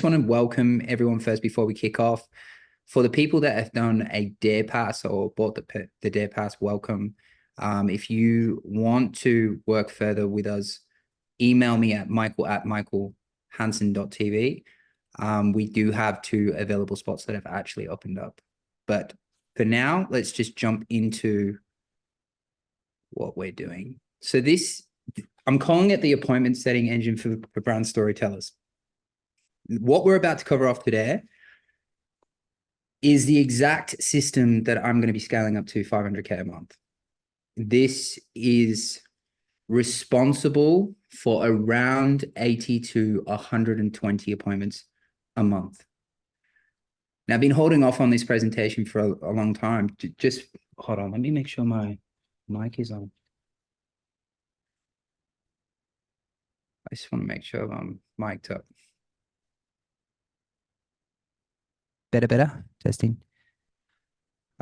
want to welcome everyone first before we kick off. For the people that have done a Dare Pass or bought the Dare Pass, welcome. If you want to work further with us, email me at michael@michaelhanson.tv. We do have two available spots that have actually opened up. But for now, let's just jump into what we're doing. So I'm calling it the appointment setting engine for brand storytellers. What we're about to cover off today is the exact system that I'm going to be scaling up to 500K a month. This is responsible for around 80 to 120 appointments a month. Now, I've been holding off on this presentation for a long time. Just hold on. Let me make sure my mic is on. I just want to make sure I'm mic'd up. Better. Testing.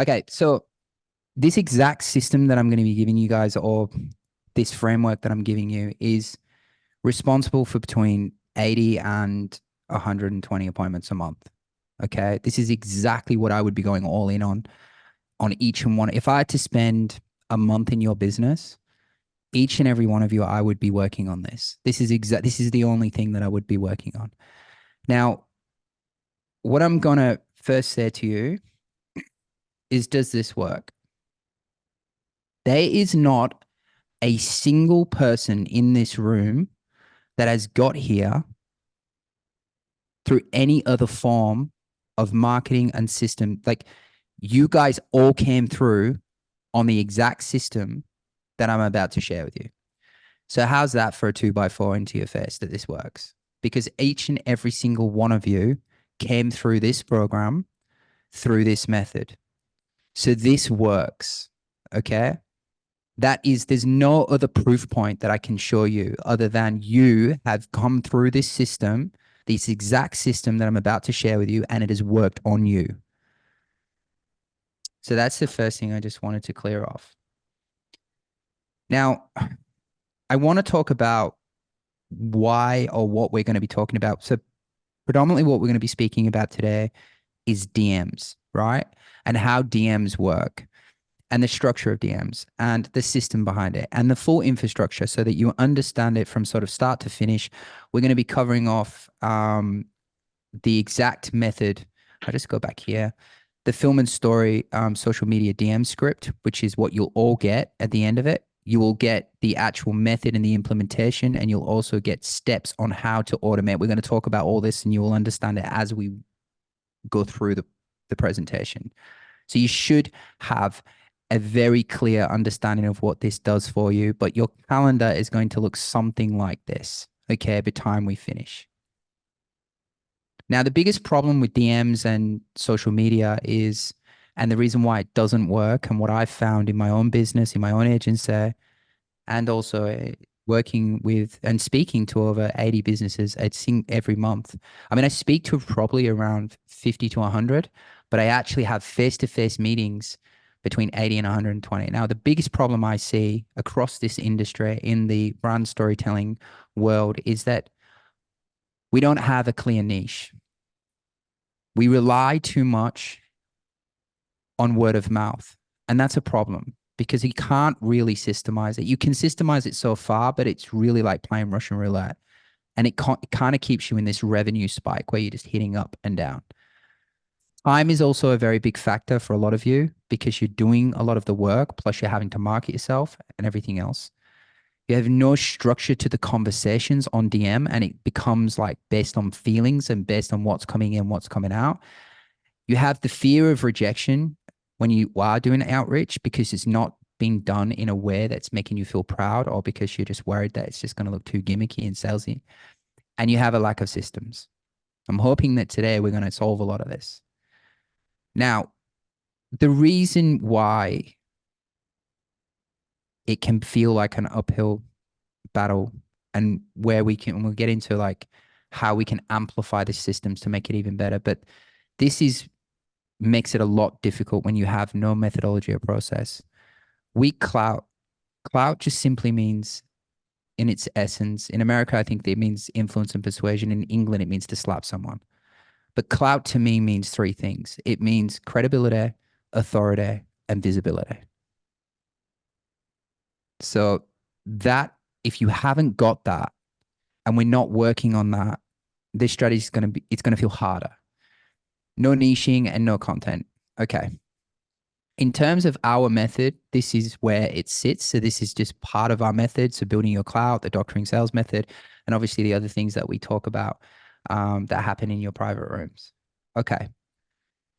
Okay, so this exact system that I'm going to be giving you guys, or this framework that I'm giving you, is responsible for between 80 and 120 appointments a month. Okay, this is exactly what I would be going all in on each and one. If I had to spend a month in your business, each and every one of you, I would be working on this. This is the only thing that I would be working on. Now, what I'm going to first say to you is, does this work? There is not a single person in this room that has got here through any other form of marketing and system. Like, you guys all came through on the exact system that I'm about to share with you. So how's that for a 2x4 into your face that this works? Because each and every single one of you came through this program, through this method. So this works, okay? There's no other proof point that I can show you other than you have come through this system, this exact system that I'm about to share with you, and it has worked on you. So that's the first thing I just wanted to clear off. Now, I want to talk about why or what we're going to be talking about. So predominantly what we're going to be speaking about today is DMs, right? And how DMs work, and the structure of DMs and the system behind it and the full infrastructure so that you understand it from sort of start to finish. We're going to be covering off the exact method. I'll just go back here. The film and story social media DM script, which is what you'll all get at the end of it. You will get the actual method and the implementation, and you'll also get steps on how to automate. We're going to talk about all this, and you will understand it as we go through the presentation. So you should have a very clear understanding of what this does for you, but your calendar is going to look something like this, okay, by the time we finish. Now, the biggest problem with DMs and social media is, and the reason why it doesn't work, and what I've found in my own business, in my own agency, and also working with and speaking to over 80 businesses every month. I mean, I speak to probably around 50 to 100, but I actually have face-to-face meetings between 80 and 120. Now, the biggest problem I see across this industry in the brand storytelling world is that we don't have a clear niche. We rely too much on word of mouth, and that's a problem because you can't really systemize it. You can systemize it so far, but it's really like playing Russian roulette, and it kind of keeps you in this revenue spike where you're just hitting up and down. Time is also a very big factor for a lot of you because you're doing a lot of the work, plus you're having to market yourself and everything else. You have no structure to the conversations on DM, and it becomes like based on feelings and based on what's coming in, what's coming out. You have the fear of rejection when you are doing outreach because it's not being done in a way that's making you feel proud, or because you're just worried that it's just going to look too gimmicky and salesy. And you have a lack of systems. I'm hoping that today we're going to solve a lot of this. Now, the reason why it can feel like an uphill battle, and where we'll get into like how we can amplify the systems to make it even better. But this makes it a lot difficult when you have no methodology or process. Weak clout. Clout just simply means in its essence. In America, I think it means influence and persuasion. In England, it means to slap someone. But clout to me means three things. It means credibility, authority, and visibility. So that if you haven't got that and we're not working on that, this strategy is going to be, it's going to feel harder. No niching and no content. Okay. In terms of our method, this is where it sits. So this is just part of our method. So building your clout, the doctoring sales method, and obviously the other things that we talk about that happen in your private rooms. Okay.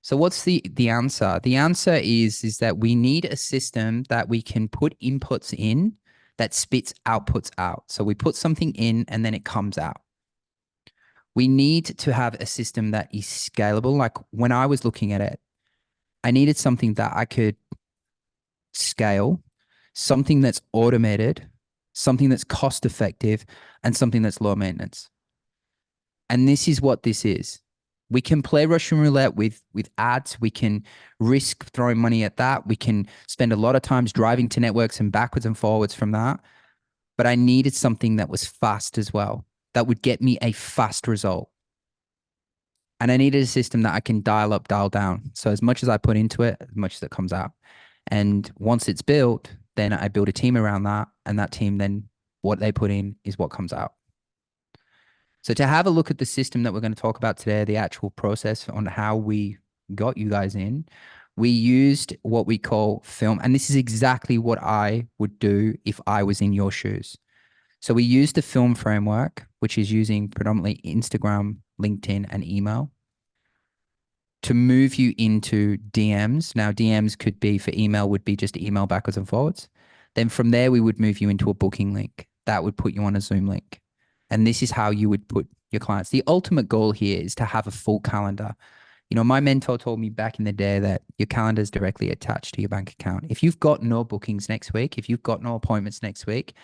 So what's the answer? The answer is that we need a system that we can put inputs in that spits outputs out. So we put something in and then it comes out. We need to have a system that is scalable. Like when I was looking at it, I needed something that I could scale, something that's automated, something that's cost effective, and something that's low maintenance. And this is what this is. We can play Russian roulette with ads. We can risk throwing money at that. We can spend a lot of times driving to networks and backwards and forwards from that. But I needed something that was fast as well, that would get me a fast result. And I needed a system that I can dial up, dial down. So as much as I put into it, as much as it comes out. And once it's built, then I build a team around that. And that team, then what they put in is what comes out. So to have a look at the system that we're going to talk about today, the actual process on how we got you guys in, we used what we call film. And this is exactly what I would do if I was in your shoes. So we used the film framework, which is using predominantly Instagram, LinkedIn, and email to move you into DMs. Now, DMs could be for email, would be just email backwards and forwards. Then from there, we would move you into a booking link that would put you on a Zoom link. And this is how you would put your clients. The ultimate goal here is to have a full calendar. You know, my mentor told me back in the day that your calendar is directly attached to your bank account. If you've got no bookings next week, if you've got no appointments next week,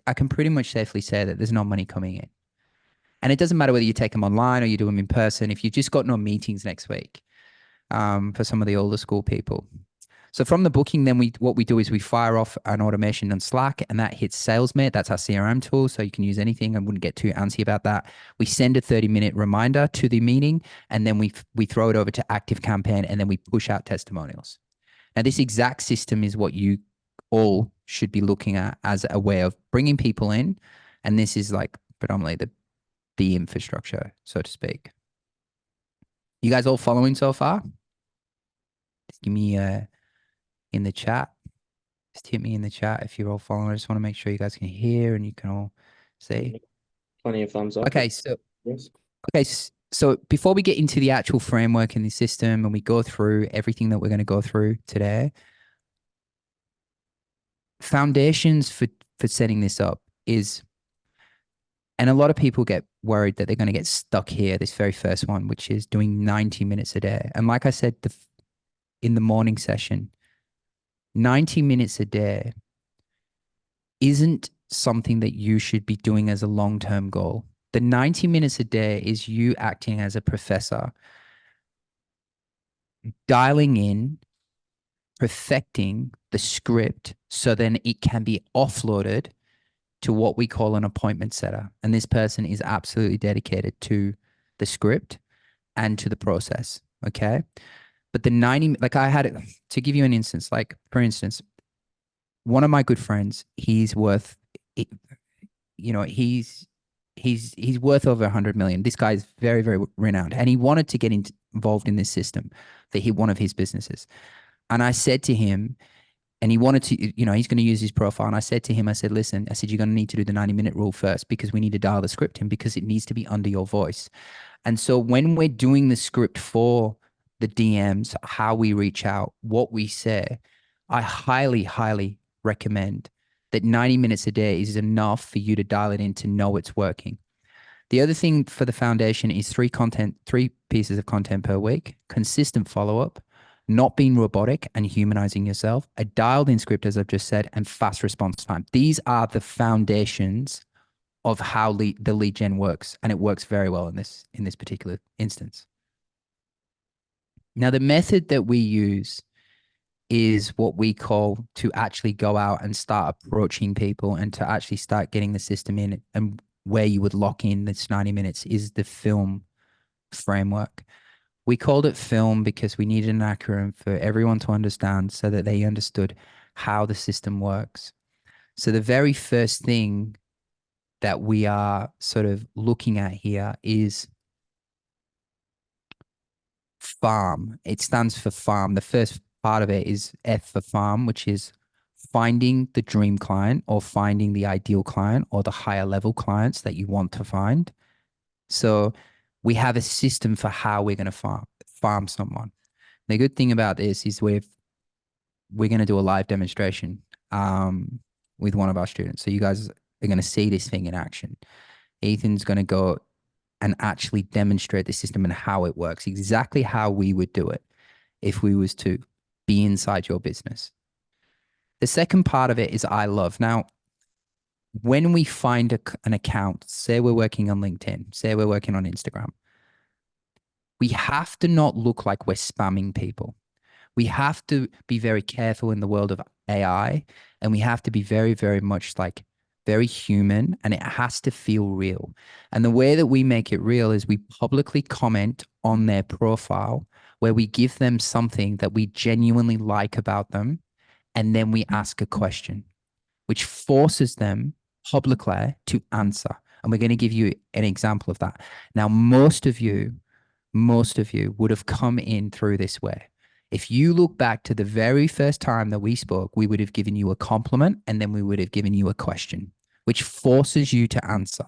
I can pretty much safely say that there's no money coming in. And it doesn't matter whether you take them online or you do them in person. If you've just got no meetings next week, for some of the older school people. So from the booking, then what we do is we fire off an automation on Slack, and that hits SalesMate. That's our CRM tool, so you can use anything. I wouldn't get too antsy about that. We send a 30-minute reminder to the meeting, and then we throw it over to Active Campaign, and then we push out testimonials. Now, this exact system is what you all should be looking at as a way of bringing people in, and this is like predominantly the infrastructure, so to speak. You guys all following so far? Just give me in the chat. Just hit me in the chat if you're all following. I just want to make sure you guys can hear and you can all see. Plenty of thumbs up. Okay, so before we get into the actual framework and the system and we go through everything that we're going to go through today, foundations for setting this up is, and a lot of people get worried that they're going to get stuck here, this very first one, which is doing 90 minutes a day. And like I said, in the morning session, 90 minutes a day isn't something that you should be doing as a long-term goal. The 90 minutes a day is you acting as a professor, dialing in, perfecting the script so then it can be offloaded to what we call an appointment setter. And this person is absolutely dedicated to the script and to the process. Okay. But the 90, like I had it, to give you an instance, like for instance, one of my good friends, he's worth, you know, he's worth over 100 million. This guy is very, very renowned, and he wanted to get involved in this system for one of his businesses. And I said to him, and he wanted to, you know, he's going to use his profile. And I said to him, I said, listen, I said, you're going to need to do the 90-minute rule first because we need to dial the script in because it needs to be under your voice. And so when we're doing the script for the DMs, how we reach out, what we say, I highly, highly recommend that 90 minutes a day is enough for you to dial it in to know it's working. The other thing for the foundation is three pieces of content per week, consistent follow-up, not being robotic and humanizing yourself, a dialed in script, as I've just said, and fast response time. These are the foundations of how the lead gen works. And it works very well in this particular instance. Now, the method that we use is what we call to actually go out and start approaching people and to actually start getting the system in. And where you would lock in this 90 minutes is the film framework. We called it film because we needed an acronym for everyone to understand so that they understood how the system works. So the very first thing that we are sort of looking at here is farm. It stands for farm. The first part of it is F for farm, which is finding the dream client or finding the ideal client or the higher level clients that you want to find. So we have a system for how we're going to farm someone. The good thing about this is we're going to do a live demonstration with one of our students. So you guys are going to see this thing in action. Ethan's going to go and actually demonstrate the system and how it works, exactly how we would do it if we was to be inside your business. The second part of it is I love. Now, when we find an account, say we're working on LinkedIn, say we're working on Instagram, we have to not look like we're spamming people. We have to be very careful in the world of AI, and we have to be very, very much like very human, and it has to feel real. And the way that we make it real is we publicly comment on their profile where we give them something that we genuinely like about them, and then we ask a question, which forces them publicly to answer. And we're going to give you an example of that. Now, most of you would have come in through this way. If you look back to the very first time that we spoke, we would have given you a compliment and then we would have given you a question, which forces you to answer.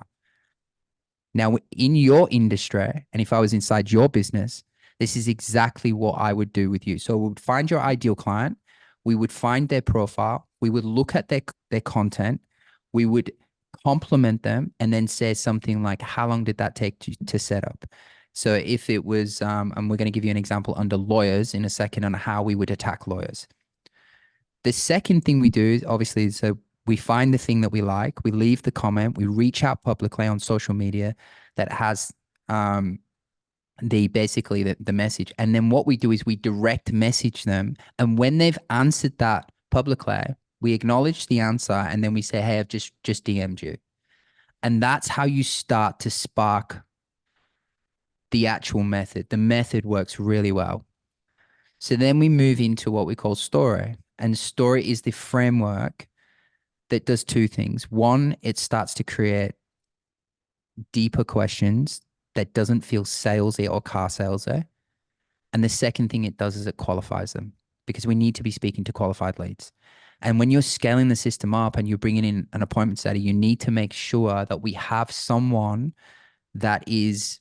Now, in your industry, and if I was inside your business, this is exactly what I would do with you. So we would find your ideal client, we would find their profile, we would look at their content, we would compliment them, and then say something like, how long did that take to set up? So if it was, and we're going to give you an example under lawyers in a second on how we would attack lawyers. The second thing we do, obviously, so we find the thing that we like, we leave the comment, we reach out publicly on social media that has basically the message. And then what we do is we direct message them. And when they've answered that publicly, we acknowledge the answer and then we say, hey, I've just DM'd you. And that's how you start to spark the actual method. The method works really well. So then we move into what we call story. And story is the framework that does two things. One, it starts to create deeper questions that doesn't feel salesy or car salesy. And the second thing it does is it qualifies them because we need to be speaking to qualified leads. And when you're scaling the system up and you're bringing in an appointment setter, you need to make sure that we have someone that is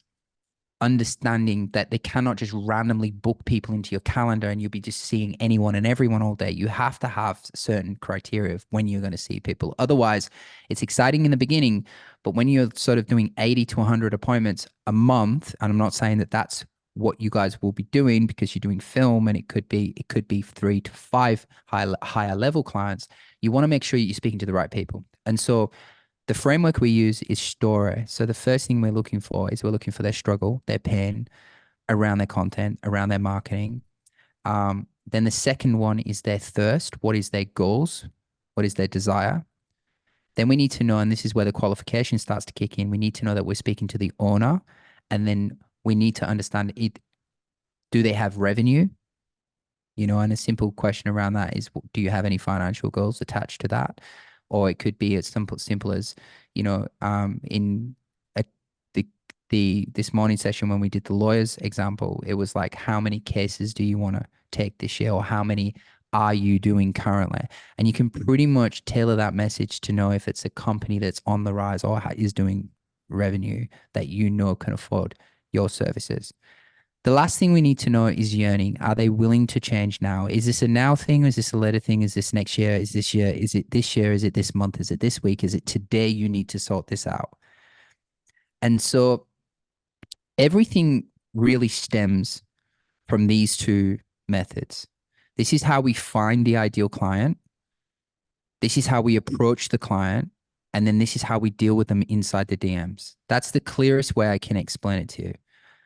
understanding that they cannot just randomly book people into your calendar and you'll be just seeing anyone and everyone all day. You have to have certain criteria of when you're going to see people. Otherwise, it's exciting in the beginning, but when you're sort of doing 80 to 100 appointments a month, and I'm not saying that that's what you guys will be doing because you're doing film and it could be 3 to 5 higher level clients, you want to make sure you're speaking to the right people. And so the framework we use is story. So the first thing we're looking for is we're looking for their struggle, their pain around their content, around their marketing. Then the second one is their thirst. What is their goals? What is their desire? Then we need to know, and this is where the qualification starts to kick in. We need to know that we're speaking to the owner, and then we need to understand it. Do they have revenue? And a simple question around that is, do you have any financial goals attached to that? Or it could be as simple as, in this morning session when we did the lawyers example, it was like, how many cases do you want to take this year, or how many are you doing currently? And you can pretty much tailor that message to know if it's a company that's on the rise or is doing revenue that can afford your services. The last thing we need to know is yearning. Are they willing to change now? Is this a now thing? Is this a later thing? Is this next year? Is this year? Is it this year? Is it this month? Is it this week? Is it today? You need to sort this out. And so everything really stems from these two methods. This is how we find the ideal client. This is how we approach the client. And then this is how we deal with them inside the DMs. That's the clearest way I can explain it to you.